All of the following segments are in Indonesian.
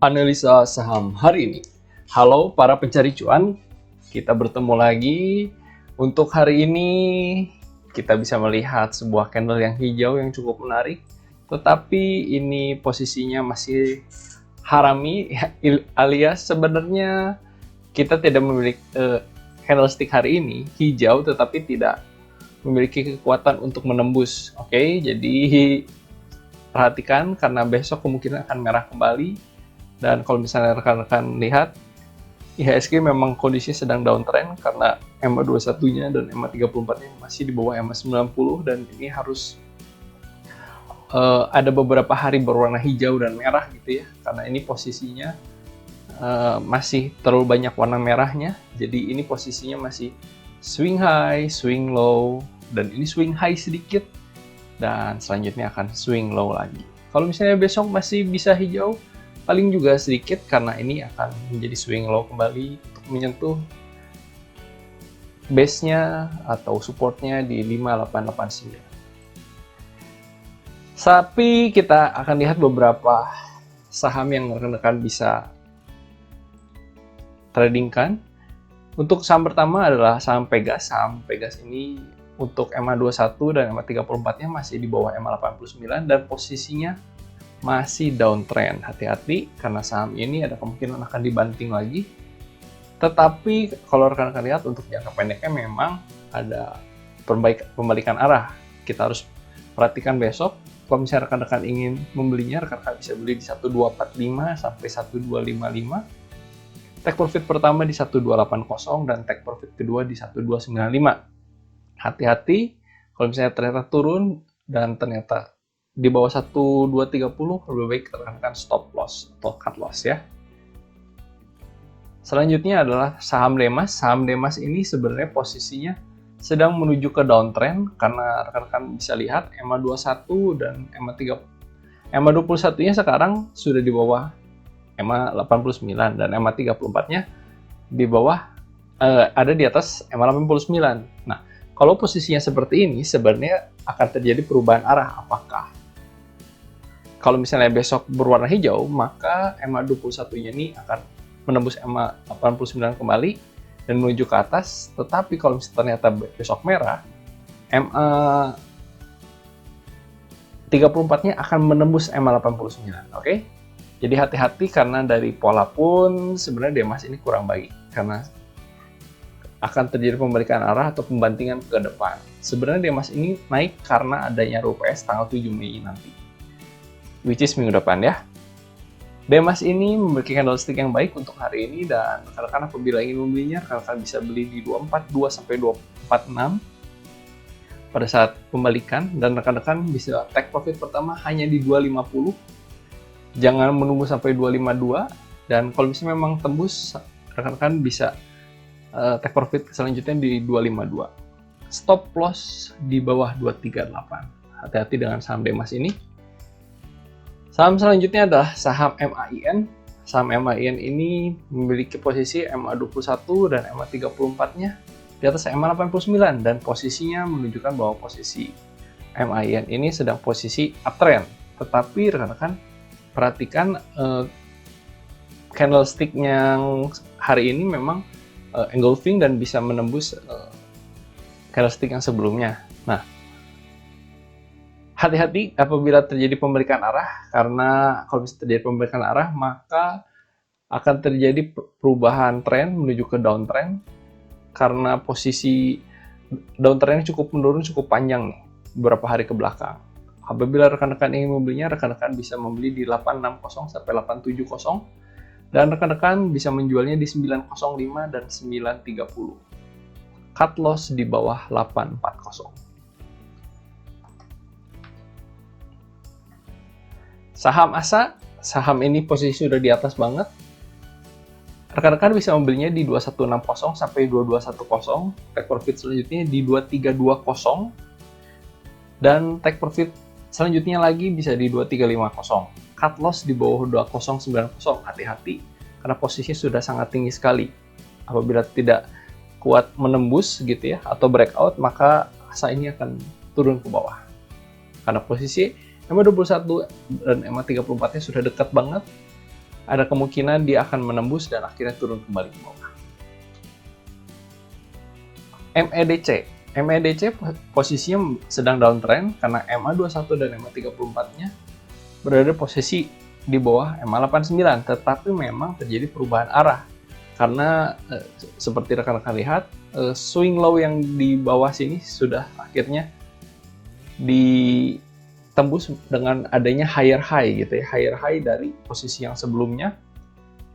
Analisa saham hari ini. Halo para pencari cuan, kita bertemu lagi. Untuk hari ini kita bisa melihat sebuah candle yang hijau yang cukup menarik, tetapi ini posisinya masih harami alias sebenarnya kita tidak memiliki candlestick hari ini hijau tetapi tidak memiliki kekuatan untuk menembus. Oke, jadi perhatikan karena besok kemungkinan akan merah kembali. Dan kalau misalnya rekan-rekan lihat, IHSG memang kondisinya sedang downtrend karena EMA 21-nya dan EMA 34-nya masih di bawah EMA 90, dan ini harus ada beberapa hari berwarna hijau dan merah gitu ya, karena ini posisinya masih terlalu banyak warna merahnya. Jadi ini posisinya masih swing high, swing low, dan ini swing high sedikit, dan selanjutnya akan swing low lagi. Kalau misalnya besok masih bisa hijau, paling juga sedikit karena ini akan menjadi swing low kembali untuk menyentuh base-nya atau support-nya di 5889. Tapi kita akan lihat beberapa saham yang rekan-rekan bisa tradingkan. Untuk saham pertama adalah saham Pegas. Saham Pegas ini untuk EMA 21 dan EMA 34-nya masih di bawah EMA 89 dan posisinya masih downtrend. Hati-hati karena saham ini ada kemungkinan akan dibanting lagi. Tetapi kalau rekan-rekan lihat untuk jangka pendeknya memang ada pembalikan arah. Kita harus perhatikan besok. Kalau misalnya rekan-rekan ingin membelinya, rekan-rekan bisa beli di 1245 sampai 1255. Take profit pertama di 1280 dan take profit kedua di 1295. Hati-hati kalau misalnya ternyata turun dan ternyata di bawah 1230, lebih baik rekan-rekan stop loss atau cut loss ya. Selanjutnya adalah saham Demas. Saham Demas ini sebenarnya posisinya sedang menuju ke downtrend karena rekan-rekan bisa lihat EMA 21 dan EMA 21-nya sekarang sudah di bawah EMA 89 dan EMA 34-nya di bawah ada di atas EMA 89. Nah, kalau posisinya seperti ini sebenarnya akan terjadi perubahan arah. Apakah kalau misalnya besok berwarna hijau, maka EMA 21-nya ini akan menembus EMA 89 kembali dan menuju ke atas. Tetapi kalau misalnya ternyata besok merah, EMA 34-nya akan menembus EMA 89. Oke? Jadi hati-hati karena dari pola pun sebenarnya Demas ini kurang baik karena akan terjadi pembalikan arah atau pembantingan ke depan. Sebenarnya Demas ini naik karena adanya RUPS tanggal 7 Mei nanti, which is minggu depan ya. Demas ini memiliki candlestick yang baik untuk hari ini, dan rekan-rekan apabila ingin membelinya, rekan-rekan bisa beli di 242 sampai 246 pada saat pembalikan, dan rekan-rekan bisa take profit pertama hanya di 250. Jangan menunggu sampai 252, dan kalau misalnya memang tembus, rekan-rekan bisa take profit selanjutnya di 252. Stop loss di bawah 238. Hati-hati dengan saham Demas ini. Saham selanjutnya adalah saham MAIN. Saham MAIN ini memiliki posisi EMA 21 dan EMA 34-nya di atas EMA 89, dan posisinya menunjukkan bahwa posisi MAIN ini sedang posisi uptrend. Tetapi rekan-rekan perhatikan candlestick yang hari ini memang engulfing dan bisa menembus candlestick yang sebelumnya. Nah, hati-hati apabila terjadi pembalikan arah, karena kalau bisa terjadi pembalikan arah, maka akan terjadi perubahan tren menuju ke downtrend, karena posisi downtrendnya cukup menurun cukup panjang nih, beberapa hari ke belakang. Apabila rekan-rekan ingin membelinya, rekan-rekan bisa membeli di 860 sampai 870, dan rekan-rekan bisa menjualnya di 905 dan 930. Cut loss di bawah 840. Saham ASA, saham ini posisi sudah di atas banget. Rekan-rekan bisa membelinya di 2160 sampai 2210. Take profit selanjutnya di 2320. Dan take profit selanjutnya lagi bisa di 2350. Cut loss di bawah 2090. Hati-hati karena posisinya sudah sangat tinggi sekali. Apabila tidak kuat menembus gitu ya atau breakout, maka ASA ini akan turun ke bawah. Karena posisi EMA 21 dan EMA 34-nya sudah dekat banget, ada kemungkinan dia akan menembus dan akhirnya turun kembali ke bawah. MEDC posisinya sedang downtrend karena MA21 dan MA34-nya berada posisi di bawah MA89, tetapi memang terjadi perubahan arah karena seperti rekan-rekan lihat, swing low yang di bawah sini sudah akhirnya ditembus dengan adanya higher high gitu ya, higher high dari posisi yang sebelumnya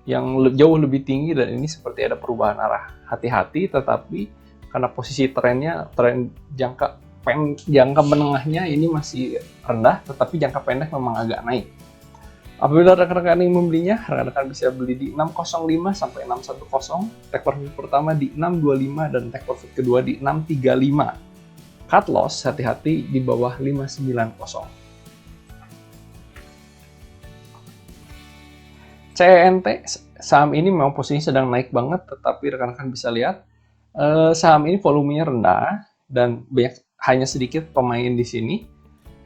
yang jauh lebih tinggi, dan ini seperti ada perubahan arah. Hati-hati, tetapi karena posisi trennya, tren jangka menengahnya ini masih rendah, tetapi jangka pendek memang agak naik. Apabila rekan-rekan ingin membelinya, rekan-rekan bisa beli di 605 sampai 610, take profit pertama di 625 dan take profit kedua di 635. Cut loss hati-hati di bawah 590. CNT, saham ini memang posisinya sedang naik banget, tetapi rekan-rekan bisa lihat saham ini volumenya rendah dan hanya sedikit pemain di sini.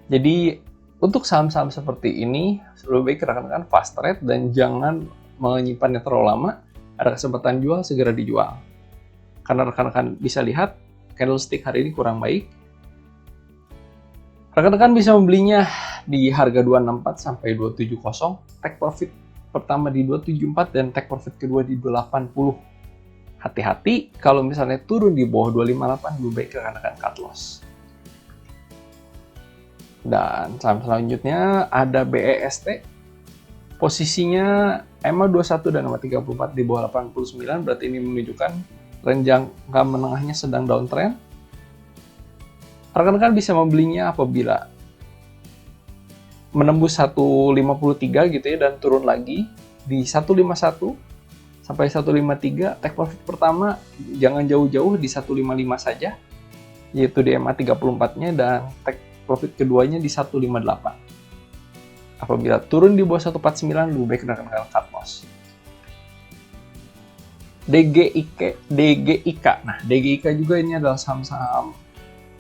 Jadi untuk saham-saham seperti ini, lebih baik rekan-rekan fast trade dan jangan menyimpannya terlalu lama. Ada kesempatan jual, segera dijual. Karena rekan-rekan bisa lihat, candlestick hari ini kurang baik. Rekan-rekan bisa membelinya di harga 264 sampai 270, take profit pertama di 274 dan take profit kedua di 280. Hati-hati, kalau misalnya turun di bawah 258, lebih baik rekan-rekan cut loss. Dan saham selanjutnya ada BEST, posisinya MA21 dan MA34 di bawah 89, berarti ini menunjukkan tren jangka menengahnya sedang downtrend. Rekan-rekan bisa membelinya apabila menembus 153 gitu ya, dan turun lagi di 151 sampai 153. Take profit pertama jangan jauh-jauh di 155 saja, yaitu di MA34-nya, dan take profit keduanya di 158. Apabila turun di bawah 149, lebih baik rekan-rekan cut loss. DGIK. Nah, DGIK juga ini adalah saham-saham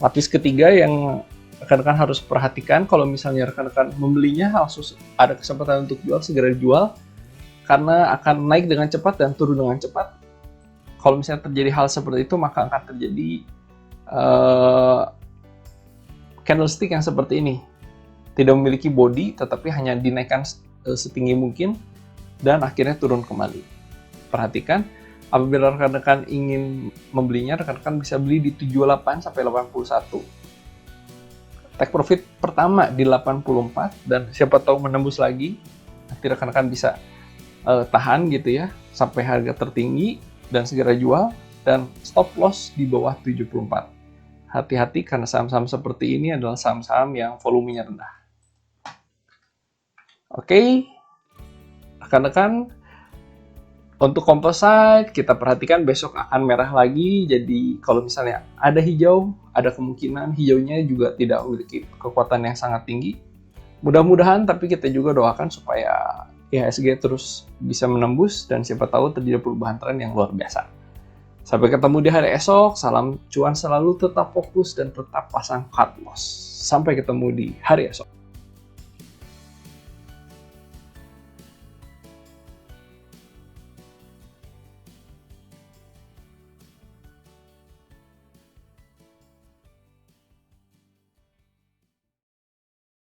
lapis ketiga yang rekan-rekan harus perhatikan. Kalau misalnya rekan-rekan membelinya, langsung ada kesempatan untuk jual, segera jual, karena akan naik dengan cepat dan turun dengan cepat. Kalau misalnya terjadi hal seperti itu, maka akan terjadi candlestick yang seperti ini, tidak memiliki body, tetapi hanya dinaikkan setinggi mungkin dan akhirnya turun kembali. Perhatikan, apabila rekan-rekan ingin membelinya, rekan-rekan bisa beli di 78 sampai 81. Take profit pertama di 84, dan siapa tahu menembus lagi, nanti rekan-rekan bisa tahan gitu ya sampai harga tertinggi dan segera jual, dan stop loss di bawah 74. Hati-hati karena saham-saham seperti ini adalah saham-saham yang volumenya rendah. Oke, rekan-rekan, untuk composite kita perhatikan besok akan merah lagi. Jadi kalau misalnya ada hijau, ada kemungkinan hijaunya juga tidak memiliki kekuatan yang sangat tinggi. Mudah-mudahan, tapi kita juga doakan supaya IHSG terus bisa menembus dan siapa tahu terjadi perubahan tren yang luar biasa. Sampai ketemu di hari esok, salam cuan selalu, tetap fokus dan tetap pasang cut loss. Sampai ketemu di hari esok.